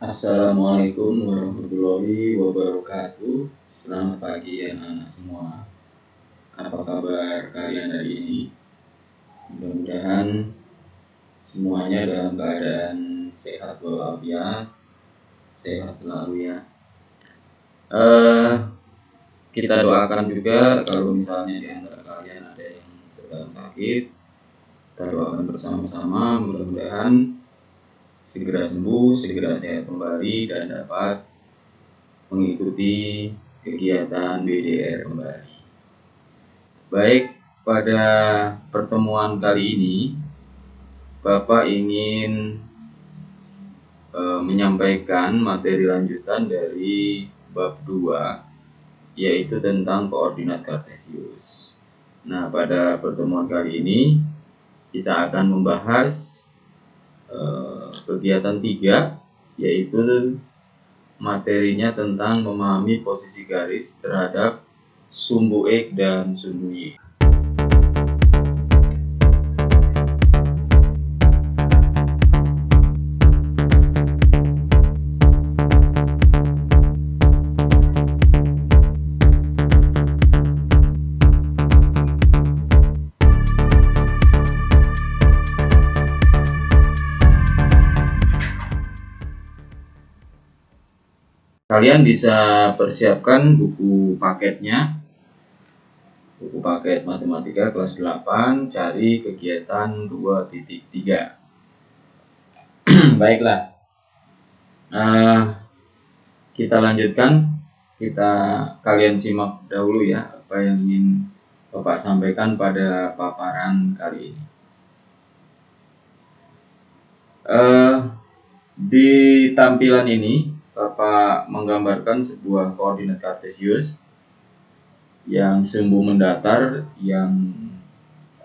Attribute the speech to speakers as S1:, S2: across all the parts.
S1: Assalamualaikum warahmatullahi wabarakatuh. Selamat pagi anak-anak semua. Apa kabar kalian hari ini? Mudah-mudahan semuanya dalam keadaan sehat walafiat, sehat selalu ya. Kita doakan juga kalau misalnya di antara kalian ada yang sedang sakit, kita doakan bersama-sama mudah-mudahan segera sembuh, segera sehat kembali dan dapat mengikuti kegiatan BDR kembali. Baik, pada pertemuan kali ini Bapak ingin menyampaikan materi lanjutan dari bab 2, yaitu tentang koordinat kartesius. Nah, pada pertemuan kali ini kita akan membahas kegiatan 3, yaitu materinya tentang memahami posisi garis terhadap sumbu X dan sumbu Y. Kalian bisa persiapkan buku paketnya, buku paket matematika kelas 8, cari kegiatan 2.3. Baiklah, kita lanjutkan. Kalian simak dahulu ya apa yang ingin Bapak sampaikan pada paparan kali ini. Di tampilan ini Bapak menggambarkan sebuah koordinat kartesius yang sumbu mendatar, yang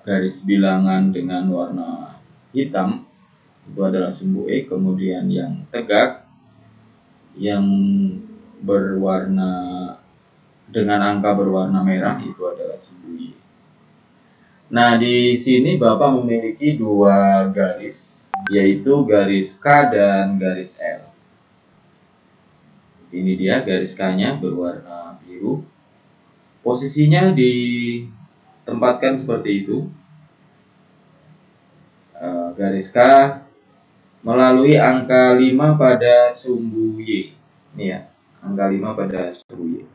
S1: garis bilangan dengan warna hitam itu adalah sumbu X, kemudian yang tegak yang berwarna dengan angka berwarna merah itu adalah sumbu Y. Nah, di sini Bapak memiliki dua garis, yaitu garis K dan garis L. Ini dia garis K-nya berwarna biru. Posisinya ditempatkan seperti itu. Garis K melalui angka 5 pada sumbu Y. Ini ya, angka 5 pada sumbu Y.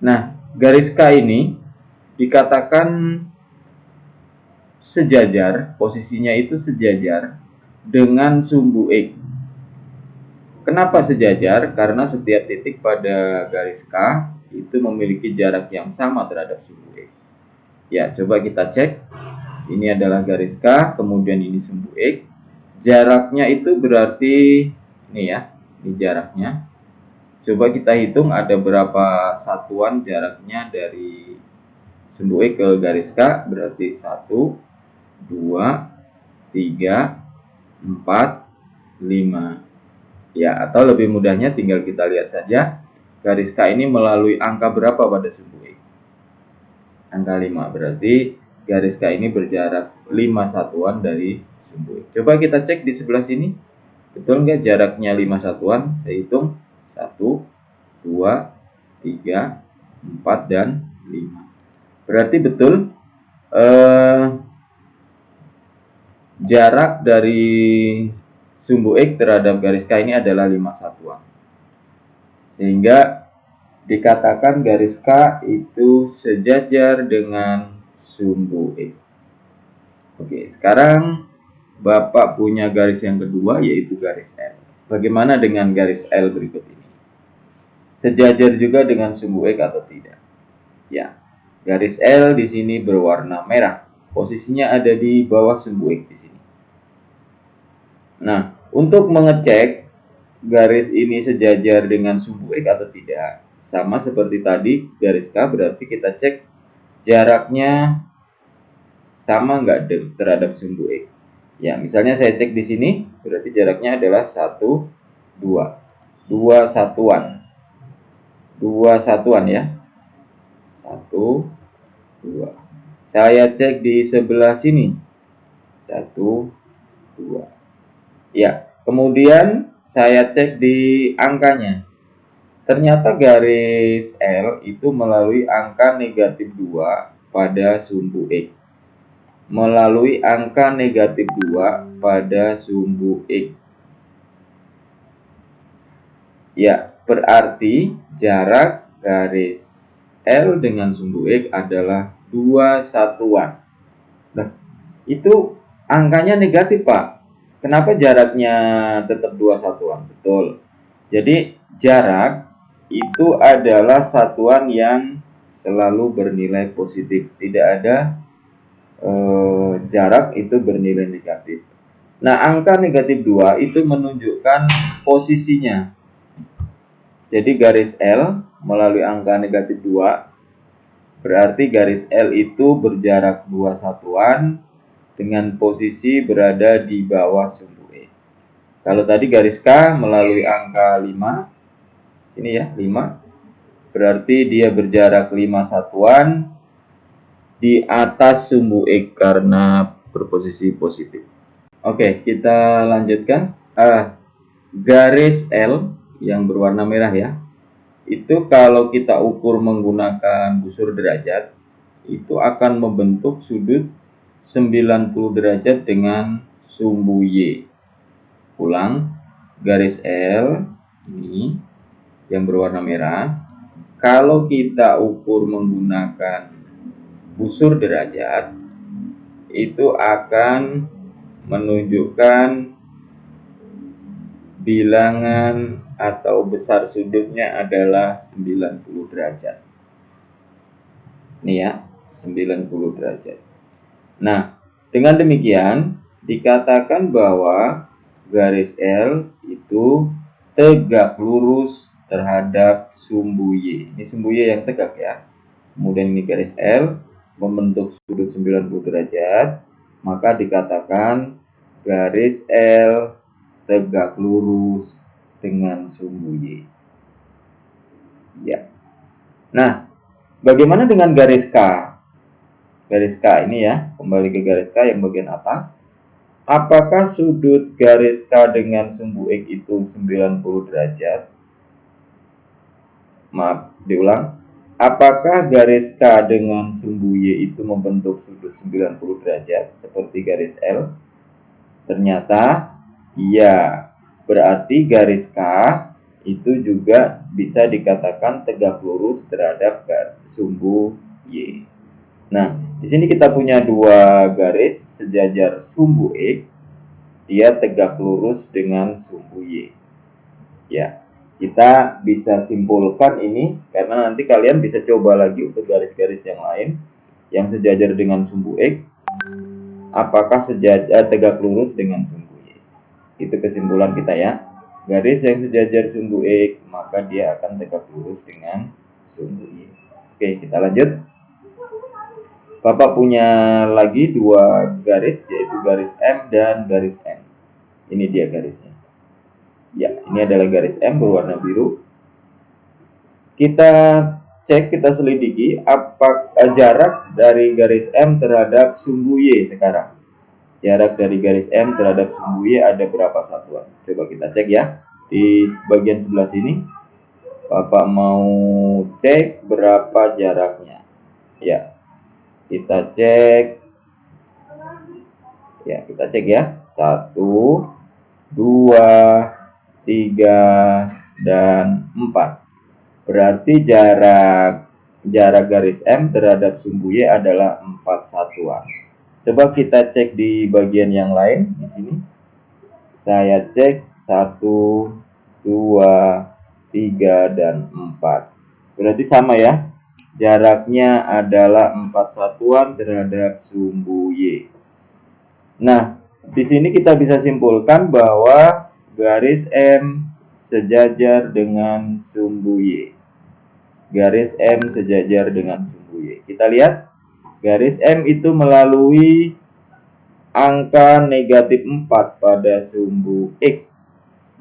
S1: Nah, garis K ini dikatakan sejajar, posisinya itu sejajar dengan sumbu X. Kenapa sejajar? Karena setiap titik pada garis K itu memiliki jarak yang sama terhadap sumbu X. Ya, coba kita cek. Ini adalah garis K, kemudian ini sumbu X. Jaraknya itu berarti ini ya, ini jaraknya. Coba kita hitung ada berapa satuan jaraknya dari sumbu X ke garis K, berarti 1, 2, 3, 4, 5. Ya, atau lebih mudahnya tinggal kita lihat saja garis K ini melalui angka berapa pada sumbu X. Angka 5, berarti garis K ini berjarak 5 satuan dari sumbu X. Coba kita cek di sebelah sini. Betul nggak jaraknya 5 satuan? Saya hitung 1, 2, 3, 4, dan 5. Berarti betul jarak dari sumbu X terhadap garis K ini adalah 5 satuan. Sehingga dikatakan garis K itu sejajar dengan sumbu X. Oke, sekarang Bapak punya garis yang kedua, yaitu garis L. Bagaimana dengan garis L berikut ini? Sejajar juga dengan sumbu X atau tidak? Ya, garis L di sini berwarna merah. Posisinya ada di bawah sumbu X di sini. Nah, untuk mengecek garis ini sejajar dengan sumbu X atau tidak, sama seperti tadi garis K, berarti kita cek jaraknya sama nggak terhadap sumbu X. Ya, misalnya saya cek di sini, berarti jaraknya adalah 1, 2. 2 satuan. 2 satuan ya. 1, 2. Saya cek di sebelah sini. 1, 2. Ya, kemudian saya cek di angkanya. Ternyata garis L itu melalui angka negatif 2 pada sumbu X. Melalui angka negatif 2 pada sumbu X. Ya, berarti jarak garis L dengan sumbu X adalah 2 satuan. Nah, itu angkanya negatif, Pak. Kenapa jaraknya tetap 2 satuan? Betul. Jadi, jarak itu adalah satuan yang selalu bernilai positif. Tidak ada jarak itu bernilai negatif. Nah, angka negatif 2 itu menunjukkan posisinya. Jadi garis L melalui angka negatif 2, berarti garis L itu berjarak 2 satuan dengan posisi berada di bawah sumbu E. Kalau tadi garis K melalui angka 5, sini ya, 5, berarti dia berjarak 5 satuan di atas sumbu X karena berposisi positif. Oke, kita lanjutkan. Garis L yang berwarna merah ya, itu kalau kita ukur menggunakan busur derajat, itu akan membentuk sudut 90 derajat dengan sumbu Y. Ulang, garis L ini yang berwarna merah, kalau kita ukur menggunakan busur derajat, itu akan menunjukkan bilangan atau besar sudutnya adalah 90 derajat. Ini ya, 90 derajat. Nah, dengan demikian dikatakan bahwa garis L itu tegak lurus terhadap sumbu Y. Ini sumbu Y yang tegak ya. Kemudian ini garis L membentuk sudut 90 derajat, maka dikatakan garis L tegak lurus dengan sumbu Y. Ya. Nah, bagaimana dengan garis K? Garis K ini ya, kembali ke garis K yang bagian atas. Apakah sudut garis K dengan sumbu X itu 90 derajat? Maaf, diulang. Apakah garis K dengan sumbu Y itu membentuk sudut 90 derajat seperti garis L? Ternyata iya. Berarti garis K itu juga bisa dikatakan tegak lurus terhadap sumbu Y. Nah, di sini kita punya dua garis sejajar sumbu X, dia tegak lurus dengan sumbu Y. Ya, kita bisa simpulkan ini karena nanti kalian bisa coba lagi untuk garis-garis yang lain yang sejajar dengan sumbu X, apakah tegak lurus dengan sumbu Y. Itu kesimpulan kita ya. Garis yang sejajar sumbu X, maka dia akan tegak lurus dengan sumbu Y. Oke, kita lanjut. Bapak punya lagi dua garis, yaitu garis M dan garis N. Ini dia garisnya. Ya, ini adalah garis M berwarna biru. Kita cek, kita selidiki apa jarak dari garis M terhadap sumbu Y sekarang. Jarak dari garis M terhadap sumbu Y ada berapa satuan? Coba kita cek ya. Di bagian sebelah sini, Bapak mau cek berapa jaraknya. Ya, kita cek. Ya, kita cek ya. 1, 2, 3, dan 4. Berarti jarak garis M terhadap sumbu Y adalah 4 satuan. Coba kita cek di bagian yang lain di sini. Saya cek 1, 2, 3, dan 4. Berarti sama ya. Jaraknya adalah 4 satuan terhadap sumbu Y. Nah, di sini kita bisa simpulkan bahwa garis M sejajar dengan sumbu Y. Garis M sejajar dengan sumbu Y. Kita lihat. Garis M itu melalui angka negatif 4 pada sumbu X.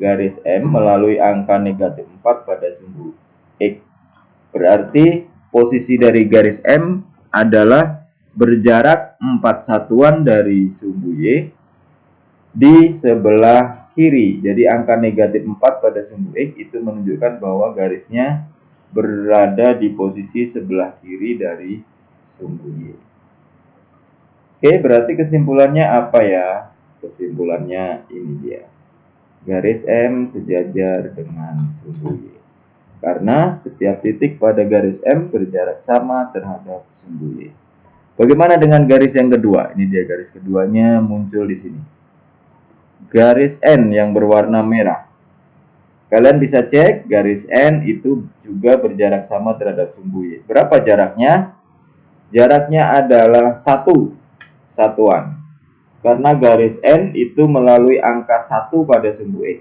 S1: Garis M melalui angka negatif 4 pada sumbu X. Berarti posisi dari garis M adalah berjarak 4 satuan dari sumbu Y di sebelah kiri. Jadi angka negatif 4 pada sumbu X itu menunjukkan bahwa garisnya berada di posisi sebelah kiri dari sumbu Y. Oke, berarti kesimpulannya apa ya? Kesimpulannya ini dia. Garis M sejajar dengan sumbu Y. Karena setiap titik pada garis M berjarak sama terhadap sumbu Y. Bagaimana dengan garis yang kedua? Ini dia garis keduanya muncul di sini. Garis N yang berwarna merah. Kalian bisa cek garis N itu juga berjarak sama terhadap sumbu Y. Berapa jaraknya? Jaraknya adalah 1 satuan. Karena garis N itu melalui angka 1 pada sumbu X.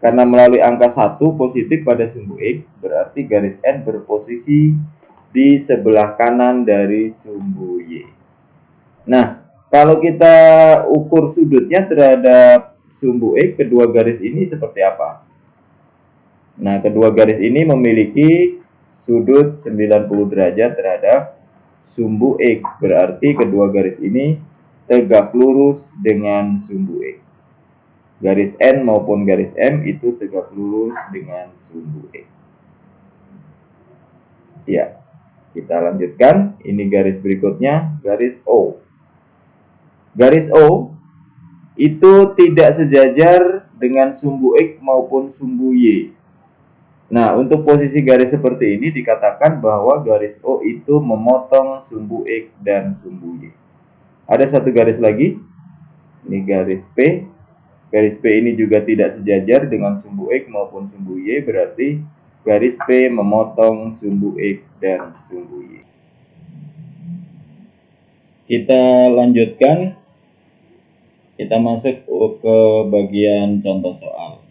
S1: Karena melalui angka 1 positif pada sumbu X, berarti garis N berposisi di sebelah kanan dari sumbu Y. Nah, kalau kita ukur sudutnya terhadap sumbu X, kedua garis ini seperti apa? Nah, kedua garis ini memiliki sudut 90 derajat terhadap sumbu X. Berarti kedua garis ini tegak lurus dengan sumbu X. Garis N maupun garis M itu tegak lurus dengan sumbu X. Ya, kita lanjutkan. Ini garis berikutnya, garis O. Garis O itu tidak sejajar dengan sumbu X maupun sumbu Y. Nah, untuk posisi garis seperti ini dikatakan bahwa garis O itu memotong sumbu X dan sumbu Y. Ada satu garis lagi, ini garis P. Garis P ini juga tidak sejajar dengan sumbu X maupun sumbu Y, berarti garis P memotong sumbu X dan sumbu Y. Kita lanjutkan. Kita masuk ke bagian contoh soal.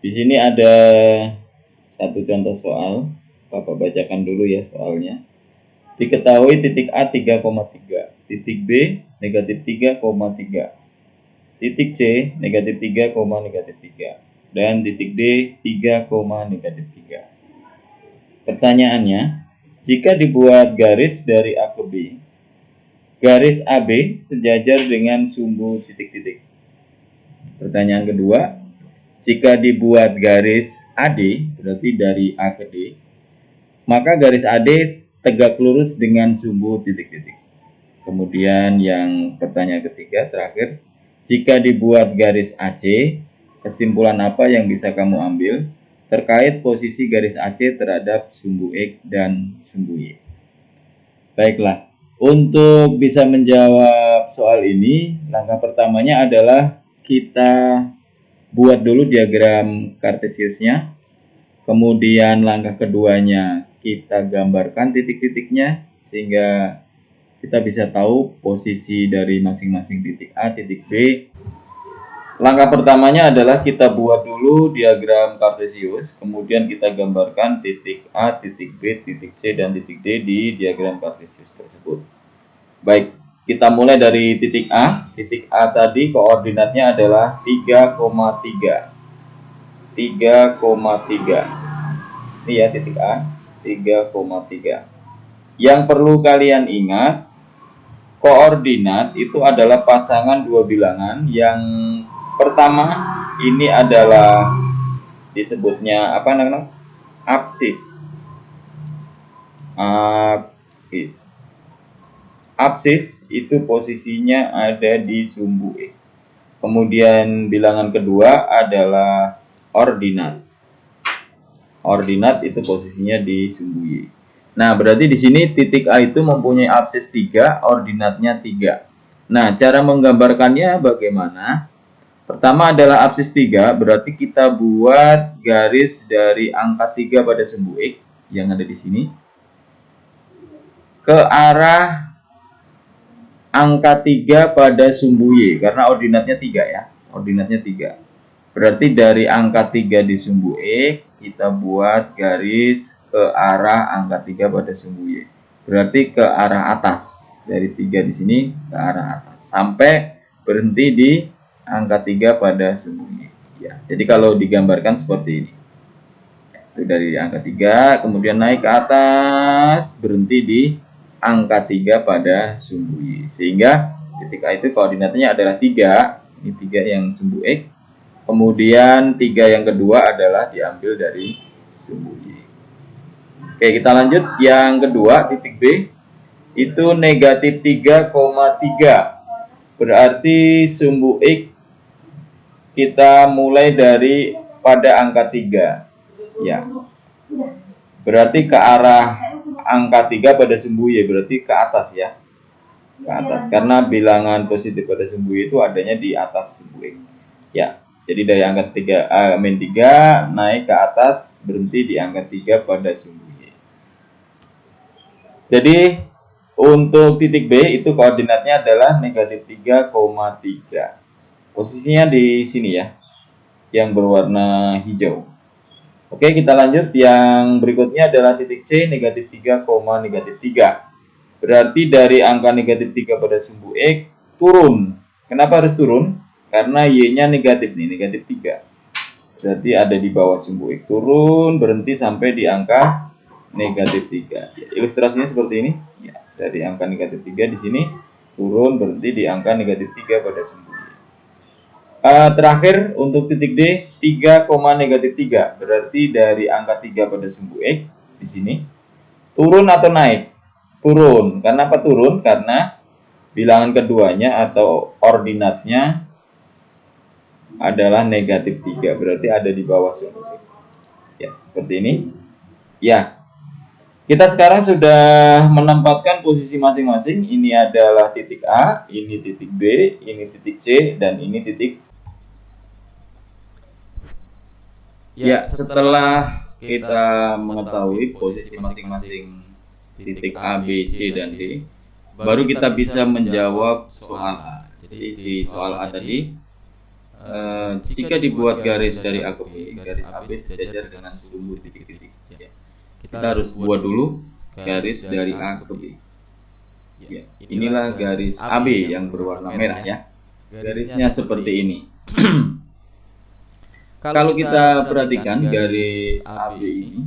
S1: Di sini ada satu contoh soal. Bapak bacakan dulu ya soalnya. Diketahui titik A 3,3, titik B negatif 3,3, titik C negatif 3, negatif 3, dan titik D 3, negatif 3. Pertanyaannya, jika dibuat garis dari A ke B, garis AB sejajar dengan sumbu titik-titik. Pertanyaan kedua, jika dibuat garis AD, berarti dari A ke D, maka garis AD tegak lurus dengan sumbu titik-titik. Kemudian yang pertanyaan ketiga terakhir, jika dibuat garis AC, kesimpulan apa yang bisa kamu ambil terkait posisi garis AC terhadap sumbu X dan sumbu Y? Baiklah. Untuk bisa menjawab soal ini, langkah pertamanya adalah kita buat dulu diagram kartesiusnya. Kemudian langkah keduanya kita gambarkan titik-titiknya sehingga kita bisa tahu posisi dari masing-masing titik A, titik B. Langkah pertamanya adalah kita buat dulu diagram kartesius, kemudian kita gambarkan titik A, titik B, titik C, dan titik D di diagram kartesius tersebut. Baik, kita mulai dari titik A. Titik A tadi koordinatnya adalah 3,3. 3,3. Ini ya titik A, 3,3. Yang perlu kalian ingat, koordinat itu adalah pasangan dua bilangan. Yang pertama ini adalah disebutnya apa namanya? Absis. Absis itu posisinya ada di sumbu X. Kemudian bilangan kedua adalah ordinat. Ordinat itu posisinya di sumbu Y. Nah, berarti di sini titik A itu mempunyai absis 3, ordinatnya 3. Nah, cara menggambarkannya bagaimana? Pertama adalah absis 3, berarti kita buat garis dari angka 3 pada sumbu X yang ada di sini ke arah angka 3 pada sumbu Y, karena ordinatnya 3 ya. Ordinatnya 3. Berarti dari angka 3 di sumbu X, kita buat garis ke arah angka 3 pada sumbu Y. Berarti ke arah atas. Dari 3 di sini ke arah atas. Sampai berhenti di angka 3 pada sumbu Y. Ya, jadi kalau digambarkan seperti ini. Itu dari angka 3, kemudian naik ke atas, berhenti di angka 3 pada sumbu Y. Sehingga ketika itu koordinatnya adalah 3. Ini 3 yang sumbu X. Kemudian 3 yang kedua adalah diambil dari sumbu Y. Oke, kita lanjut. Yang kedua, titik B, itu negatif 3,3. Berarti sumbu X kita mulai dari pada angka 3. Ya. Berarti ke arah angka 3 pada sumbu Y, berarti ke atas ya. Ke atas, karena bilangan positif pada sumbu Y itu adanya di atas sumbu X. Ya. Jadi dari angka 3 naik ke atas, berhenti di angka 3 pada sumbu Y. Jadi untuk titik B itu koordinatnya adalah negatif 3,3. Posisinya di sini ya, yang berwarna hijau. Oke, kita lanjut. Yang berikutnya adalah titik C, negatif 3, negatif 3. Berarti dari angka negatif 3 pada sumbu X turun. Kenapa harus turun? Karena Y-nya negatif nih, negatif 3. Berarti ada di bawah sumbu X. Turun, berhenti sampai di angka negatif 3. Ya, ilustrasinya seperti ini. Ya, dari angka negatif 3 di sini turun, berhenti di angka negatif 3 pada sumbu Y. Terakhir untuk titik D, 3, negatif 3. Berarti dari angka 3 pada sumbu X di sini turun atau naik? Turun. Kenapa turun? Karena bilangan keduanya atau ordinatnya adalah negatif 3. Berarti ada di bawah sumbu X. Ya, seperti ini. Ya. Kita sekarang sudah menempatkan posisi masing-masing. Ini adalah titik A, ini titik B, ini titik C, dan ini titik. Ya, setelah kita mengetahui posisi masing-masing titik A, B, C, dan D, baru kita bisa menjawab soal A. Jadi di soal A tadi, jika dibuat garis dari A ke B, garis AB sejajar dengan sumbu titik-titik. Ya. Kita harus buat dulu garis dari A ke B. Ya, inilah garis AB yang berwarna merah ya. Garisnya seperti ini. Kalau kita perhatikan garis AB ini,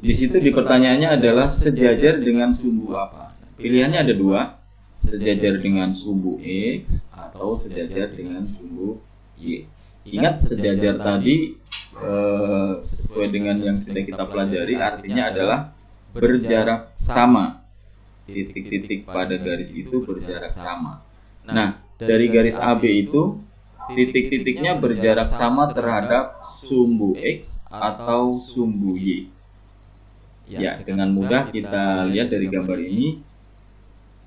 S1: di situ di pertanyaannya adalah sejajar dengan sumbu apa? Pilihannya ada dua, sejajar dengan sumbu X atau sejajar dengan sumbu Y. Ingat, sejajar tadi sesuai dengan yang sudah kita pelajari artinya adalah berjarak sama. Titik-titik pada garis itu berjarak sama. Nah, dari garis AB itu titik-titiknya berjarak sama terhadap sumbu X atau sumbu Y. Ya, dengan mudah kita lihat dari gambar ini,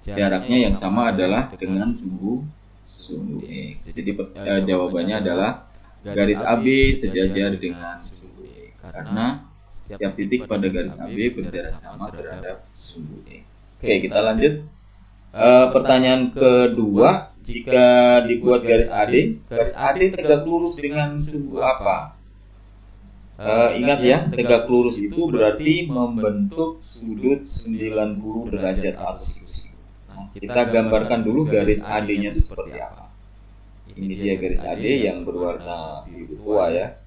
S1: jaraknya yang sama adalah dengan sumbu X. Jadi jawabannya adalah garis AB sejajar dengan sumbu X, karena setiap titik pada garis AB berjarak sama terhadap sumbu X. Oke, kita lanjut. Pertanyaan kedua, jika dibuat garis AD tegak lurus dengan sumbu apa? Ingat ya, tegak lurus itu berarti membentuk sudut 90 derajat atau sinus. Nah, kita gambarkan dulu garis AD-nya itu seperti apa. Ini dia garis AD yang berwarna biru tua ya,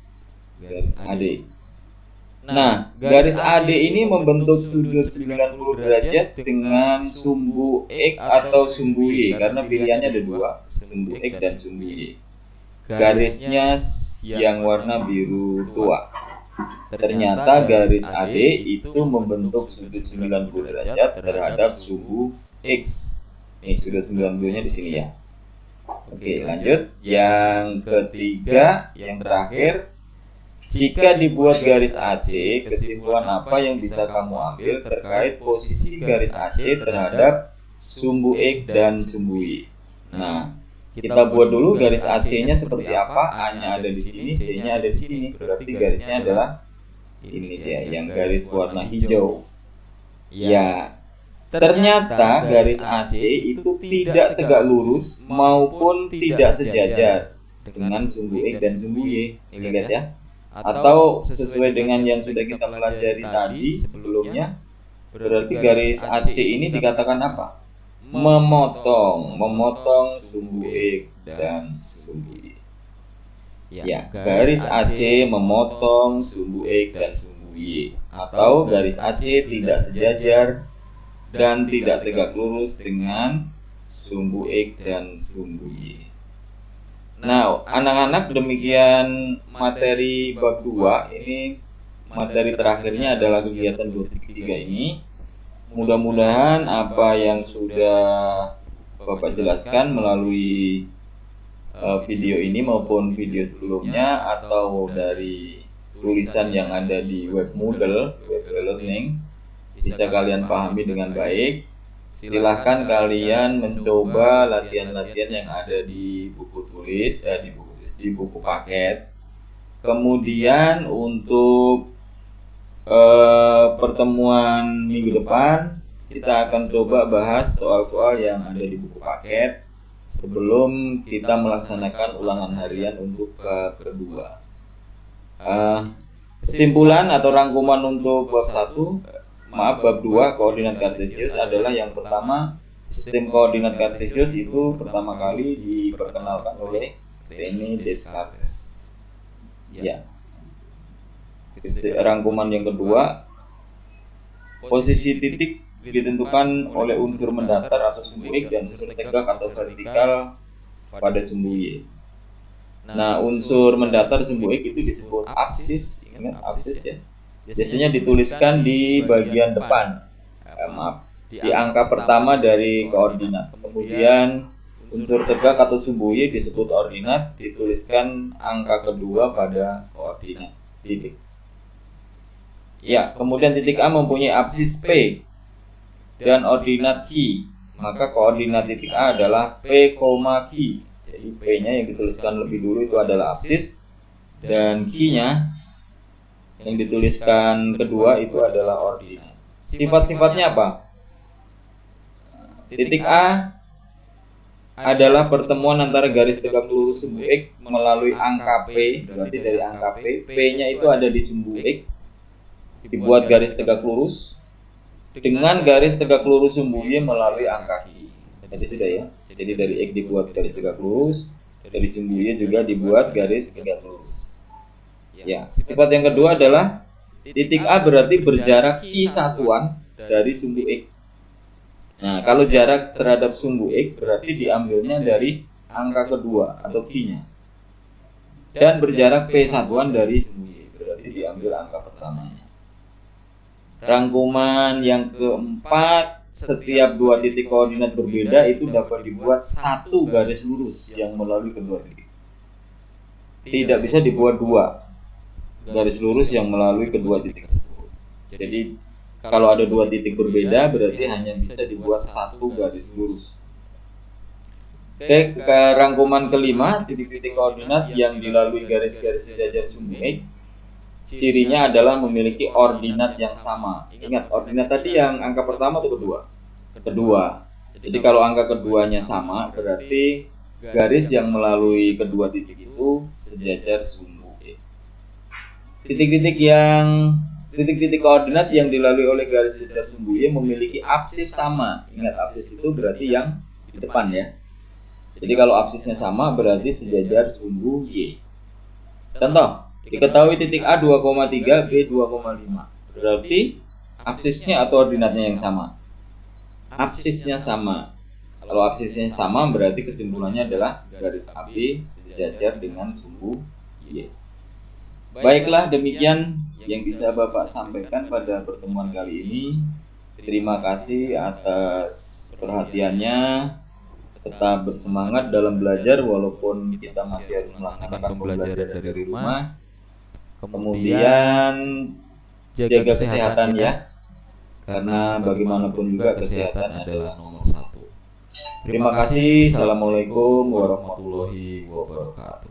S1: garis AD. Nah, garis AD ini membentuk sudut 90 derajat dengan sumbu X atau sumbu Y, karena pilihannya ada dua, sumbu X dan sumbu Y. Garisnya yang warna biru tua. Ternyata garis AD itu membentuk sudut 90 derajat terhadap sumbu X. Ini sudut 90-nya di sini ya. Oke, lanjut. Yang ketiga, yang terakhir, jika dibuat garis AC, kesimpulan apa yang bisa kamu ambil terkait posisi garis AC terhadap sumbu X dan sumbu Y? Nah, kita buat dulu garis AC-nya seperti apa. A-nya ada di sini, C-nya ada di sini. Berarti garisnya adalah ini dia, yang garis warna hijau. Ya, ternyata garis AC itu tidak tegak lurus maupun tidak sejajar dengan sumbu X dan sumbu Y. Lihat ya. Atau sesuai dengan yang sudah kita pelajari tadi sebelumnya, berarti garis AC ini dikatakan apa? Memotong sumbu X dan sumbu Y. Ya, garis AC memotong sumbu X dan sumbu Y, atau garis AC tidak sejajar dan tidak tegak lurus dengan sumbu X dan sumbu Y. Nah, anak-anak, demikian materi bab 2 ini. Materi terakhirnya adalah kegiatan 2.3 ini. Mudah-mudahan apa yang sudah Bapak jelaskan melalui video ini maupun video sebelumnya atau dari tulisan yang ada di web Moodle, web e-learning, bisa kalian pahami dengan baik. Silahkan kalian mencoba latihan-latihan yang ada di buku tulis, di buku paket. Kemudian untuk pertemuan minggu depan kita akan coba bahas soal-soal yang ada di buku paket sebelum kita melaksanakan ulangan harian untuk bab kedua. Kesimpulan atau rangkuman untuk bab 2 koordinat kartesius adalah yang pertama, sistem koordinat kartesius itu pertama kali diperkenalkan oleh René Descartes. Ya. Rangkuman yang kedua, posisi titik ditentukan oleh unsur mendatar atau sumbu X dan unsur tegak atau vertikal pada sumbu Y. Nah, unsur mendatar sumbu X itu disebut absis. Ingat absis ya. Biasanya dituliskan di bagian depan, di angka pertama dari koordinat. Kemudian unsur tegak atau sumbu Y disebut ordinat, dituliskan angka kedua pada koordinat titik. Ya, kemudian titik A mempunyai absis P dan ordinat Q, maka koordinat titik A adalah P, Q. Jadi P-nya yang dituliskan lebih dulu itu adalah absis, dan Q-nya yang dituliskan kedua itu adalah ordinat. Sifat-sifatnya apa? Titik A adalah pertemuan antara garis tegak lurus sumbu X melalui angka P, berarti dari angka P, P-nya itu ada di sumbu X, dibuat garis tegak lurus dengan garis tegak lurus sumbu Y melalui angka Q. Jadi sudah ya. Jadi dari X dibuat garis tegak lurus, dari sumbu Y juga dibuat garis tegak lurus. Ya, sifat yang kedua adalah titik A berarti berjarak Q satuan dari sumbu X. Nah, kalau jarak terhadap sumbu X berarti diambilnya dari angka kedua atau Q-nya. Dan berjarak P satuan dari sumbu Y berarti diambil angka pertamanya. Rangkuman yang keempat, setiap dua titik koordinat berbeda itu dapat dibuat satu garis lurus yang melalui kedua titik. Tidak bisa dibuat dua garis lurus yang melalui kedua titik tersebut. Jadi kalau ada dua titik berbeda berarti hanya bisa dibuat satu garis lurus. Oke, ke rangkuman kelima, titik-titik koordinat yang dilalui garis-garis sejajar sumbu X, cirinya adalah memiliki ordinat yang sama. Ingat, ordinat tadi yang angka pertama atau kedua? Kedua. Jadi kalau angka keduanya sama, berarti garis yang melalui kedua titik itu sejajar sumbu X. Titik-titik koordinat yang dilalui oleh garis sejajar sumbu Y memiliki absis sama. Ingat, absis itu berarti yang di depan ya. Jadi kalau absisnya sama berarti sejajar sumbu Y. Contoh, diketahui titik A 2,3, B 2,5. Berarti absisnya atau ordinatnya yang sama. Absisnya sama. Kalau absisnya sama berarti kesimpulannya adalah garis AB sejajar dengan sumbu Y. Baiklah, demikian yang bisa Bapak sampaikan pada pertemuan kali ini. Terima kasih atas perhatiannya. Tetap bersemangat dalam belajar walaupun kita masih harus melaksanakan pembelajaran dari rumah. Kemudian jaga kesehatan ya, karena bagaimanapun juga kesehatan adalah nomor 1. Terima kasih. Assalamualaikum warahmatullahi wabarakatuh.